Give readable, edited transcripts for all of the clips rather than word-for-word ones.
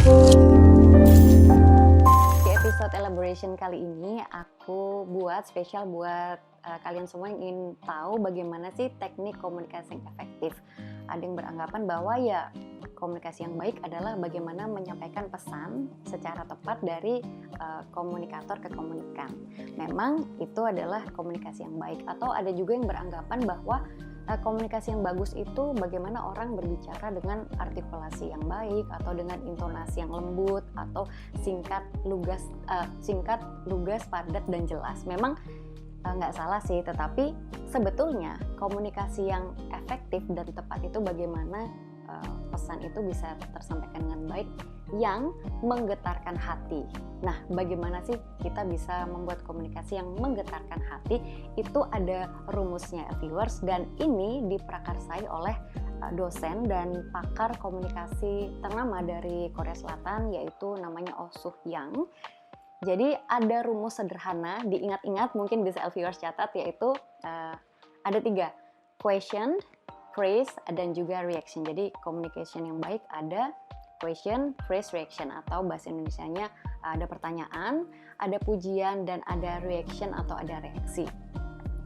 Di episode elaboration kali ini aku buat spesial buat kalian semua yang ingin tahu bagaimana sih teknik komunikasi yang efektif. Ada yang beranggapan bahwa ya komunikasi yang baik adalah bagaimana menyampaikan pesan secara tepat dari komunikator ke komunikan. Memang itu adalah komunikasi yang baik, atau ada juga yang beranggapan bahwa komunikasi yang bagus itu bagaimana orang berbicara dengan artikulasi yang baik atau dengan intonasi yang lembut atau singkat, lugas, padat dan jelas. Memang nggak salah sih, tetapi sebetulnya komunikasi yang efektif dan tepat itu bagaimana pesan itu bisa tersampaikan dengan baik yang menggetarkan hati. Nah, bagaimana sih kita bisa membuat komunikasi yang menggetarkan hati? Itu ada rumusnya, viewers, dan ini diprakarsai oleh dosen dan pakar komunikasi ternama dari Korea Selatan, yaitu namanya Oh Soo Young. Jadi ada rumus sederhana, diingat-ingat, mungkin bisa viewers catat, yaitu ada 3, question, phrase, dan juga reaction. Jadi communication yang baik ada question, phrase, reaction, atau bahasa Indonesianya ada pertanyaan, ada pujian, dan ada reaction atau ada reaksi.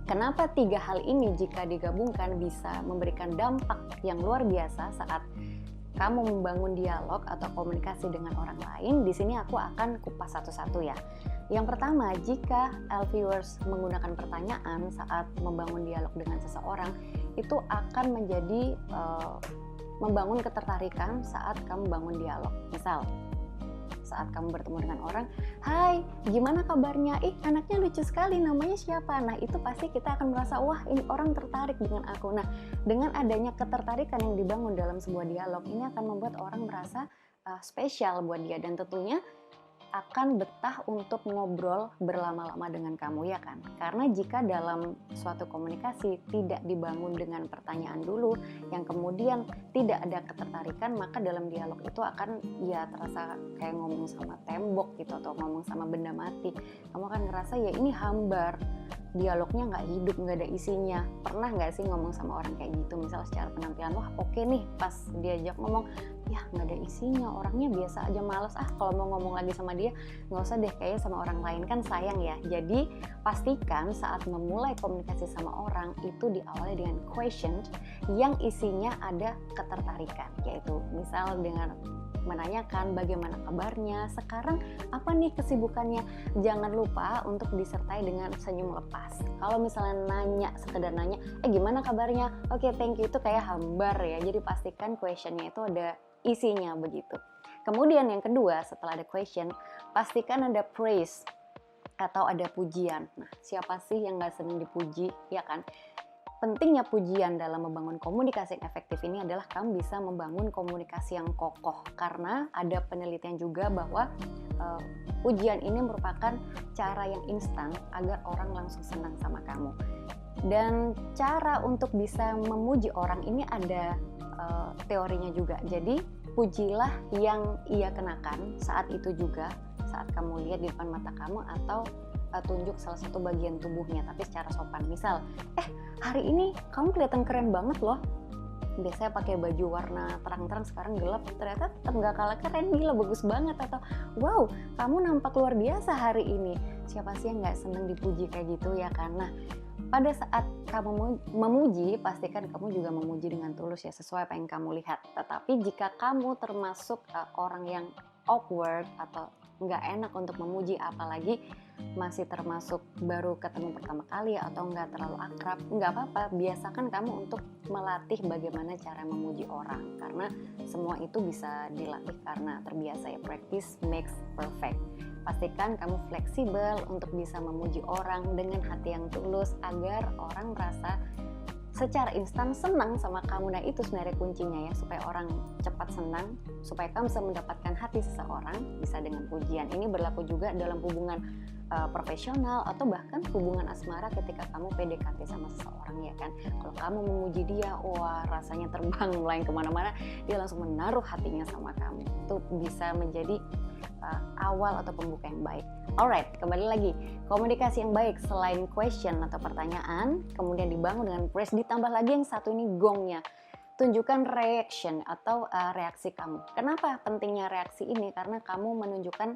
Kenapa 3 hal ini jika digabungkan bisa memberikan dampak yang luar biasa saat kamu membangun dialog atau komunikasi dengan orang lain? Di sini aku akan kupas satu-satu ya. Yang pertama, jika viewers menggunakan pertanyaan saat membangun dialog dengan seseorang, itu akan menjadi membangun ketertarikan saat kamu bangun dialog. Misal, saat kamu bertemu dengan orang, "Hai, gimana kabarnya? Ih, anaknya lucu sekali, namanya siapa?" Nah, itu pasti kita akan merasa, wah, ini orang tertarik dengan aku. Nah, dengan adanya ketertarikan yang dibangun dalam sebuah dialog, ini akan membuat orang merasa spesial buat dia, dan tentunya akan betah untuk ngobrol berlama-lama dengan kamu, ya kan? Karena jika dalam suatu komunikasi tidak dibangun dengan pertanyaan dulu, yang kemudian tidak ada ketertarikan, maka dalam dialog itu akan ya terasa kayak ngomong sama tembok gitu, atau ngomong sama benda mati. Kamu akan ngerasa ya ini hambar, dialognya nggak hidup, nggak ada isinya. Pernah nggak sih ngomong sama orang kayak gitu? Misal secara penampilan, wah oke nih, pas diajak ngomong, ya nggak ada isinya, orangnya biasa aja, males kalau mau ngomong lagi sama dia, nggak usah deh, kayaknya sama orang lain, kan sayang ya. Jadi pastikan saat memulai komunikasi sama orang itu diawali dengan question yang isinya ada ketertarikan, yaitu misal dengan menanyakan bagaimana kabarnya, sekarang apa nih kesibukannya. Jangan lupa untuk disertai dengan senyum lepas. Kalau misalnya nanya, sekedar nanya, gimana kabarnya, oke, thank you, itu kayak hambar ya. Jadi pastikan questionnya itu ada isinya begitu. Kemudian yang kedua, setelah ada question, pastikan ada praise atau ada pujian. Nah, siapa sih yang gak senang dipuji, ya kan? Pentingnya pujian dalam membangun komunikasi yang efektif ini adalah kamu bisa membangun komunikasi yang kokoh, karena ada penelitian juga bahwa pujian ini merupakan cara yang instan agar orang langsung senang sama kamu. Dan cara untuk bisa memuji orang ini ada teorinya juga. Jadi pujilah yang ia kenakan saat itu juga, saat kamu lihat di depan mata kamu, atau tunjuk salah satu bagian tubuhnya tapi secara sopan. Misal, hari ini kamu kelihatan keren banget loh, biasanya pakai baju warna terang-terang, sekarang gelap, ternyata tetap nggak kalah keren, gila bagus banget. Atau wow, kamu nampak luar biasa hari ini. Siapa sih yang nggak seneng dipuji kayak gitu, ya kan? Nah, pada saat kamu memuji, pastikan kamu juga memuji dengan tulus ya, sesuai apa yang kamu lihat. Tetapi jika kamu termasuk orang yang awkward atau nggak enak untuk memuji, apalagi masih termasuk baru ketemu pertama kali atau nggak terlalu akrab, nggak apa-apa, biasakan kamu untuk melatih bagaimana cara memuji orang, karena semua itu bisa dilatih karena terbiasa ya, practice makes perfect. Pastikan kamu fleksibel untuk bisa memuji orang dengan hati yang tulus agar orang merasa secara instan senang sama kamu. Nah, itu sebenarnya kuncinya ya, supaya orang cepat senang, supaya kamu bisa mendapatkan hati seseorang, bisa dengan pujian. Ini berlaku juga dalam hubungan profesional atau bahkan hubungan asmara ketika kamu PDKT sama seseorang, ya kan. Kalau kamu memuji dia, wah rasanya terbang melayang kemana-mana, dia langsung menaruh hatinya sama kamu. Itu bisa menjadi awal atau pembuka yang baik. Alright, kembali lagi, komunikasi yang baik selain question atau pertanyaan, kemudian dibangun dengan praise, ditambah lagi yang satu ini, gongnya. tunjukkan reaction atau reaksi kamu. Kenapa pentingnya reaksi ini? Karena kamu menunjukkan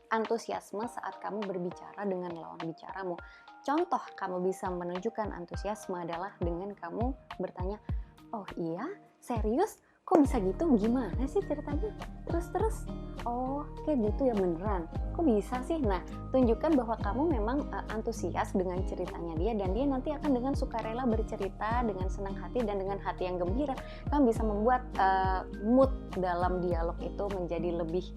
antusiasme saat kamu berbicara dengan lawan bicaramu. Contoh kamu bisa menunjukkan antusiasme adalah dengan kamu bertanya, oh iya, serius? Kok bisa gitu? Gimana sih ceritanya? Terus, oh kayak gitu ya beneran? Kok bisa sih? Nah, tunjukkan bahwa kamu memang antusias dengan ceritanya dia, dan dia nanti akan dengan sukarela bercerita dengan senang hati dan dengan hati yang gembira. Kamu bisa membuat mood dalam dialog itu menjadi lebih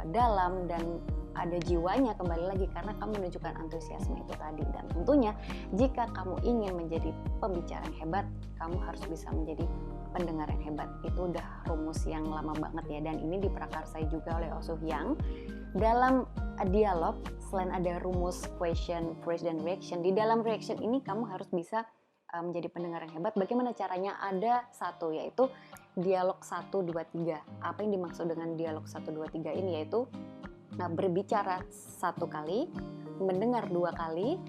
dalam dan ada jiwanya kembali lagi karena kamu menunjukkan antusiasme itu tadi. Dan tentunya jika kamu ingin menjadi pembicara yang hebat, kamu harus bisa menjadi pendengar yang hebat. Itu udah rumus yang lama banget ya, dan ini diprakarsai juga oleh Oh Soo Hyang. Dalam dialog, selain ada rumus question, phrase, dan reaction, di dalam reaction ini kamu harus bisa menjadi pendengar yang hebat. Bagaimana caranya? Ada satu, yaitu dialog 1, 2, 3. Apa yang dimaksud dengan dialog 1, 2, 3 ini? Yaitu berbicara 1 kali, mendengar 2 kali,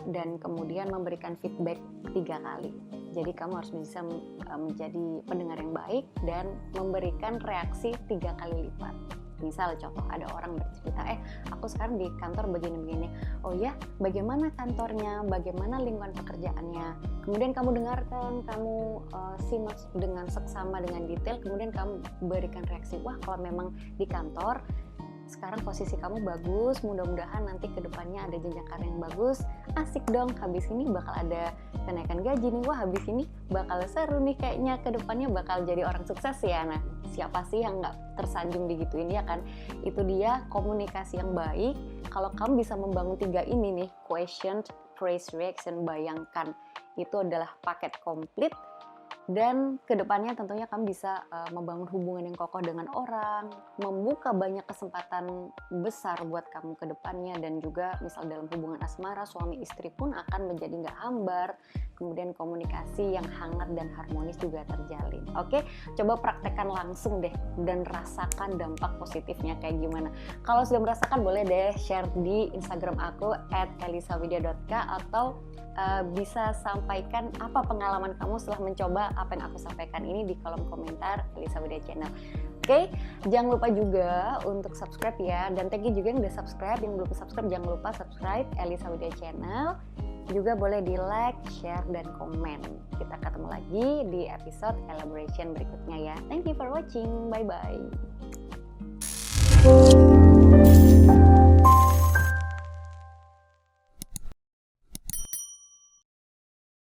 dan kemudian memberikan feedback 3 kali. Jadi kamu harus bisa menjadi pendengar yang baik dan memberikan reaksi 3 kali lipat. Misal contoh, ada orang bercerita, aku sekarang di kantor begini-begini. Oh ya, bagaimana kantornya, bagaimana lingkungan pekerjaannya. Kemudian kamu dengarkan, kamu simak dengan seksama, dengan detail. Kemudian kamu berikan reaksi, wah kalau memang di kantor sekarang posisi kamu bagus, mudah-mudahan nanti kedepannya ada jenjang karir yang bagus, asik dong, habis ini bakal ada kenaikan gaji nih, wah habis ini bakal seru nih kayaknya, kedepannya bakal jadi orang sukses ya. Nah, siapa sih yang nggak tersanjung digituin ya kan? Itu dia komunikasi yang baik. Kalau kamu bisa membangun 3 ini nih, question, phrase, reaction, bayangkan itu adalah paket komplit. Dan kedepannya tentunya kamu bisa membangun hubungan yang kokoh dengan orang, membuka banyak kesempatan besar buat kamu ke depannya, dan juga misal dalam hubungan asmara suami istri pun akan menjadi nggak hambar, kemudian komunikasi yang hangat dan harmonis juga terjalin. Oke, coba praktekkan langsung deh dan rasakan dampak positifnya kayak gimana. Kalau sudah merasakan boleh deh share di Instagram aku @elisawidya.k, atau bisa sampaikan apa pengalaman kamu setelah mencoba apa yang aku sampaikan ini di kolom komentar Elisa Widya Channel. Oke, jangan lupa juga untuk subscribe ya, dan thank you juga yang udah subscribe. Yang belum subscribe jangan lupa subscribe Elisa Widya Channel. Juga boleh di like, share, dan komen. Kita ketemu lagi di episode collaboration berikutnya ya. Thank you for watching, bye bye.